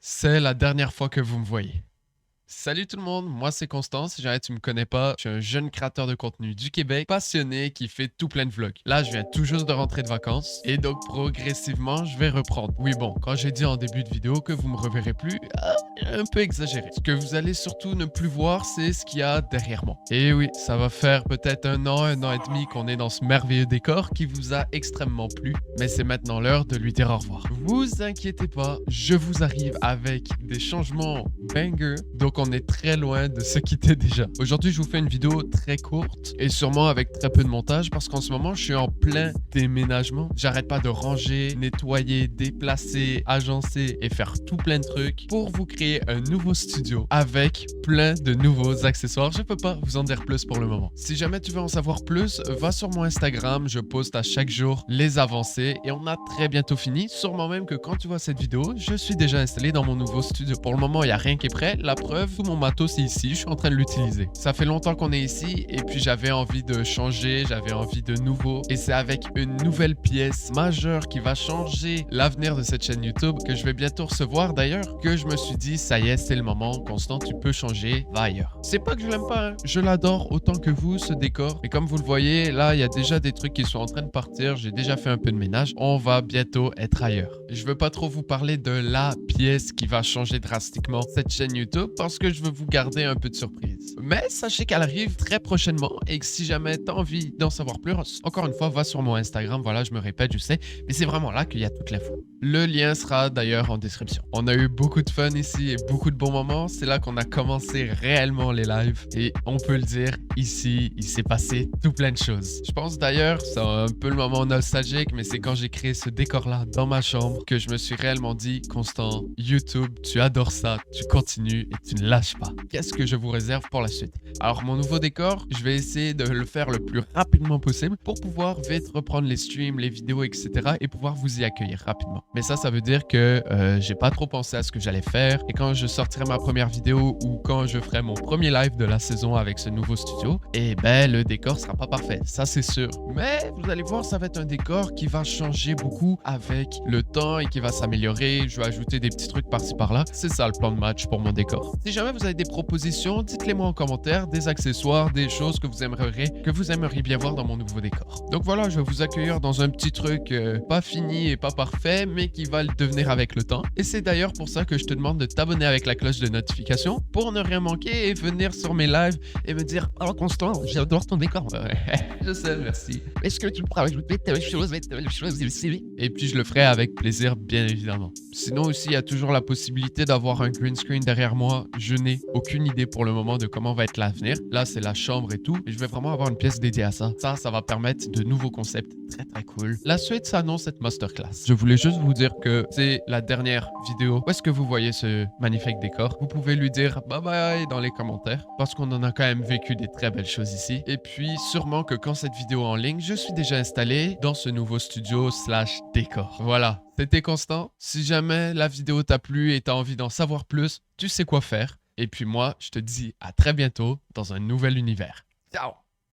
C'est la dernière fois que vous me voyez. Salut tout le monde, moi c'est Constant, si jamais tu me connais pas, je suis un jeune créateur de contenu du Québec, passionné qui fait tout plein de vlogs. Là je viens tout juste de rentrer de vacances et donc progressivement je vais reprendre. Oui bon, quand j'ai dit en début de vidéo que vous me reverrez plus, un peu exagéré. Ce que vous allez surtout ne plus voir, c'est ce qu'il y a derrière moi. Et oui, ça va faire peut-être un an et demi qu'on est dans ce merveilleux décor qui vous a extrêmement plu, mais c'est maintenant l'heure de lui dire au revoir. Vous inquiétez pas, je vous arrive avec des changements banger, donc on est très loin de se quitter déjà. Aujourd'hui, je vous fais une vidéo très courte et sûrement avec très peu de montage parce qu'en ce moment, je suis en plein déménagement. J'arrête pas de ranger, nettoyer, déplacer, agencer et faire tout plein de trucs pour vous créer un nouveau studio avec plein de nouveaux accessoires. Je peux pas vous en dire plus pour le moment. Si jamais tu veux en savoir plus, va sur mon Instagram. Je poste à chaque jour les avancées et on a très bientôt fini. Sûrement même que quand tu vois cette vidéo, je suis déjà installé dans mon nouveau studio. Pour le moment, il n'y a rien qui est prêt. La preuve, tout mon matos est ici. Je suis en train de l'utiliser. Ça fait longtemps qu'on est ici et puis j'avais envie de changer, j'avais envie de nouveau. Et c'est avec une nouvelle pièce majeure qui va changer l'avenir de cette chaîne YouTube que je vais bientôt recevoir d'ailleurs, que je me suis dit, ça y est, c'est le moment. Constant, tu peux changer, va ailleurs. C'est pas que je l'aime pas, hein. Je l'adore autant que vous, ce décor. Et comme vous le voyez, là, il y a déjà des trucs qui sont en train de partir. J'ai déjà fait un peu de ménage. On va bientôt être ailleurs. Je veux pas trop vous parler de la pièce qui va changer drastiquement cette chaîne YouTube parce que je veux vous garder un peu de surprise. Mais sachez qu'elle arrive très prochainement et que si jamais t'as envie d'en savoir plus, encore une fois, va sur mon Instagram. Voilà, je me répète, je sais, mais c'est vraiment là qu'il y a toute l'info. Le lien sera d'ailleurs en description. On a eu beaucoup de fun ici et beaucoup de bons moments. C'est là qu'on a commencé réellement les lives et on peut le dire, ici, il s'est passé tout plein de choses. Je pense d'ailleurs, c'est un peu le moment nostalgique, mais c'est quand j'ai créé ce décor-là dans ma chambre que je me suis réellement dit, Constant, YouTube, tu adores ça, tu continues et tu ne lâches pas. Qu'est-ce que je vous réserve pour la suite? Alors, mon nouveau décor, je vais essayer de le faire le plus rapidement possible pour pouvoir vite reprendre les streams, les vidéos, etc. et pouvoir vous y accueillir rapidement. Mais ça veut dire que j'ai pas trop pensé à ce que j'allais faire et quand je sortirai ma première vidéo ou quand je ferai mon premier live de la saison avec ce nouveau studio, eh ben le décor sera pas parfait, ça c'est sûr. Mais vous allez voir, ça va être un décor qui va changer beaucoup avec le temps et qui va s'améliorer. Je vais ajouter des petits trucs par-ci par-là. C'est ça le plan de match pour mon décor. Si jamais vous avez des propositions, dites-les moi en commentaire, des accessoires, des choses que vous aimeriez bien voir dans mon nouveau décor. Donc voilà, je vais vous accueillir dans un petit truc pas fini et pas parfait, mais qui va le devenir avec le temps. Et c'est d'ailleurs pour ça que je te demande de t'abonner avec la cloche de notification pour ne rien manquer et venir sur mes lives et me dire « Oh Constant, j'adore ton décor. » Je sais, merci. Est-ce que tu pourras ajouter telle chose ici? Et puis je le ferai avec plaisir, bien évidemment. Sinon aussi, il y a toujours la possibilité d'avoir un green screen derrière moi. Je n'ai aucune idée pour le moment de comment va être l'avenir. Là, c'est la chambre et tout. Et je vais vraiment avoir une pièce dédiée à ça. Ça va permettre de nouveaux concepts très cool. La suite s'annonce cette masterclass. Je voulais juste vous dire que c'est la dernière vidéo. Où est-ce que vous voyez ce magnifique décor? Vous pouvez lui dire bye bye dans les commentaires parce qu'on en a quand même vécu des très belles choses ici. Et puis sûrement que quand cette vidéo est en ligne, je suis déjà installé dans ce nouveau studio slash décor. Voilà, c'était Constant. Si jamais la vidéo t'a plu et t'as envie d'en savoir plus, tu sais quoi faire. Et puis moi, je te dis à très bientôt dans un nouvel univers. Ciao!